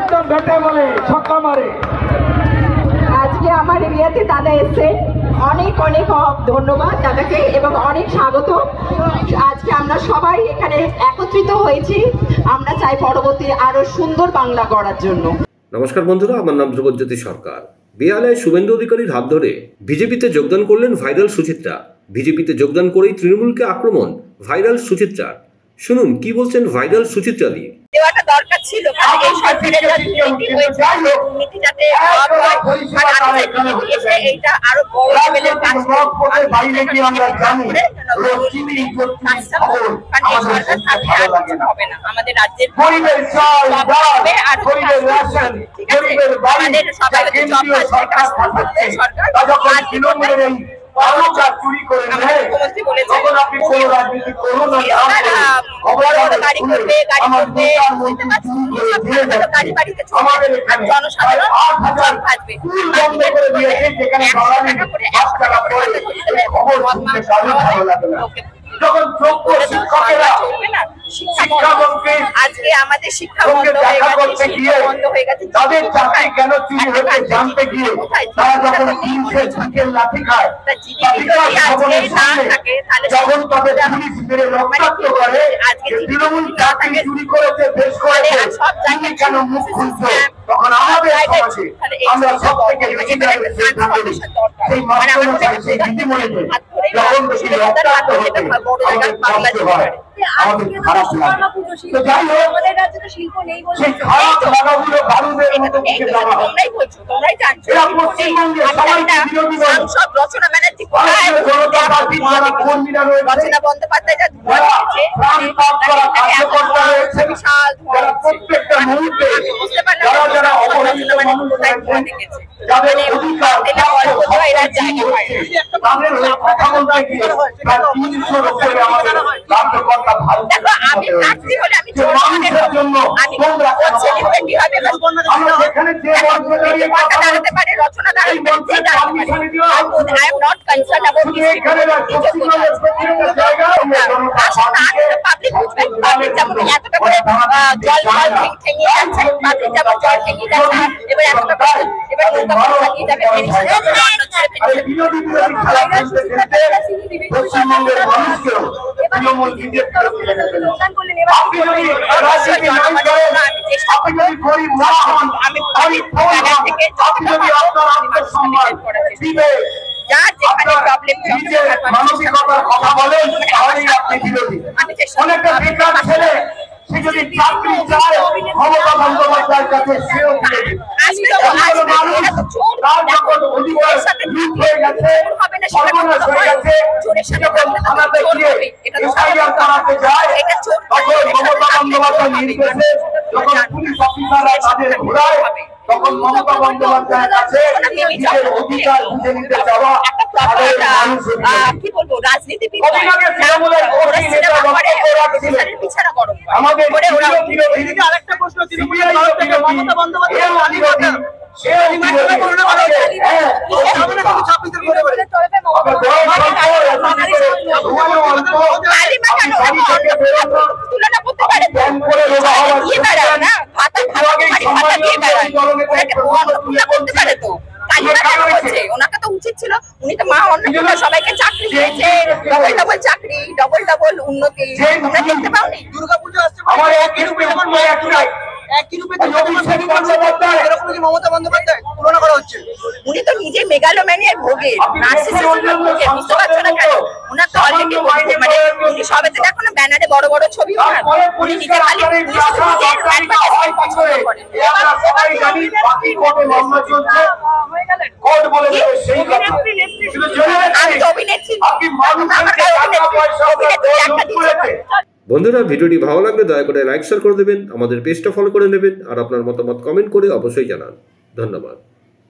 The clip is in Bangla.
একদম ব্যাটে বলে ছক্কা মারে। আজকে আমার এরিয়াতে দাদা এসছে, অনেক অনেক ধন্যবাদ দাদাকে এবং অনেক স্বাগত। আজকে আমরা সবাই এখানে একত্রিত হয়েছি, আমরা চাই পরবর্তী আরো সুন্দর বাংলা গড়ার জন্য। নমস্কার বন্ধুরা, আমার নাম ধ্রুবজ্যোতি সরকার। বেহালায় শুভেন্দু অধিকারীর হাত ধরে বিজেপিতে যোগদান করলেন ভাইরাল সুচিত্রা। বিজেপিতে যোগদান করেই তৃণমূলকে আক্রমণ ভাইরাল সুচিত্রার। শুনুন কি বলছেন ভাইরাল সুচিত্রা দি। দেওয়াটা দরকার ছিল, কারণ এই সরকারের যা দুর্নীতি হয়েছে, দুর্নীতি যাতে এইটা আরো বড় লেভেলের কাজ হবে না। আমাদের রাজ্যের আমাদের সবাই সরকার মুখ্যমন্ত্রী বলেছেন গাড়ি করবে, গাড়ি বাড়িতে জনসাধারণ থাকবে। আজকে আমাদের শিক্ষা বন্ধ হয়ে গেছে, তাদের চাকরি কেন চুরি হয়েছে জানতে গিয়ে তারা যখন লাঠি খায়, যখন তাদের পুলিশ মেরে রক্তাক্ত করে, তৃণমূল চাকরি চুরি করেছে, দেশ করেছে, সব জায়গায় কেন মুখ খুলছে, তখন আমাদের সমাজে আমরা সব থেকে বেশি সেই মাস্টারমশাই, সেই দিদিমণিদের যখন বেশি রক্তাক্ত হতে আমাদের খারাপ লাগে। তো যাই হোক, সেই খারাপ লাগাগুলো বারুদের মতো মুখে দেওয়া হয়। এরা পশ্চিমবঙ্গে সবাই বিরোধী দল, রচনা ব্যানার্জি জনতা পার্টির যারা কর্মীরা রয়েছে, প্রত্যেকটা মুহূর্তে যারা যারা অবহেলিত মানুষ রয়েছে, যাদের অধিকার তাদের হয়ে কথা বলতে গিয়ে প্রায় ৩০০-র উপরে আমাদের কার্যকর্তা ভালো মানুষের জন্য তোমরা আমরা যেখানে যে মঞ্চে দাঁড়িয়ে কথা বলতে পারে, এই মঞ্চে পারমিশন দেওয়া এখানে পশ্চিমবঙ্গের প্রতিটা জায়গায় বিরোধী খেলা খেলতে পশ্চিমবঙ্গের মানুষকেও তৃণমূল আপনি যদি রাজনীতি নাই করেন, আপনি যদি গরিব না হন, গরিব আপনি যদি আপনার আত্মসম্মান দিবে নিজের মানসিকতার কথা বলেন, তাহলেই আপনি বিরোধী। অনেকটা বেকার ছেলে, সে যদি চাকরি চায় মমতা বন্দ্যোপাধ্যায়ের কাছে, সেও বিরোধী। মানুষ তার যখন অধিকার লুট হয়ে গেছে, সর্বনাশ হয়ে গেছে, যখন থানাতে গিয়ে এফআইআর করাতে যায়, তখন মমতা বন্দ্যোপাধ্যায় নির্দেশে যখন পুলিশ অফিসাররা তাদের ঘোরায়, তখন মমতা বন্দ্যোপাধ্যায়ের কাছে নিজের অধিকার বুঝে নিতে যাওয়া কি বলবো, রাজনীতিবিদ আমাদের আরেকটা প্রশ্ন, মমতা বন্দ্যোপাধ্যায় ওনাকে তো উচিত ছিল, উনি তো মা অন্য সবাইকে চাকরি দিয়েছে, ডবল চাকরি, ডবল উন্নতি। তোমরা দেখতে পাওনি? দুর্গাপুজো আসছে, মমতা বন্দ্যোপাধ্যায় তুলনা করা হচ্ছে। উনি তো নিজে মেগালোম্যানিয়ার ভোগে, বুঝতে পারছো না কেন? ওনার তো অলরেডি মানে উনি সবেতে দেখো না ব্যানারে বড় বড় ছবি, উনি নিজে খালি বন্ধুরা, ভিডিওটি ভালো লাগলে দয়া করে লাইক শেয়ার করে দেবেন, আমাদের পেজটা ফলো করে নেবেন আর আপনার মতামত কমেন্ট করে অবশ্যই জানান। ধন্যবাদ।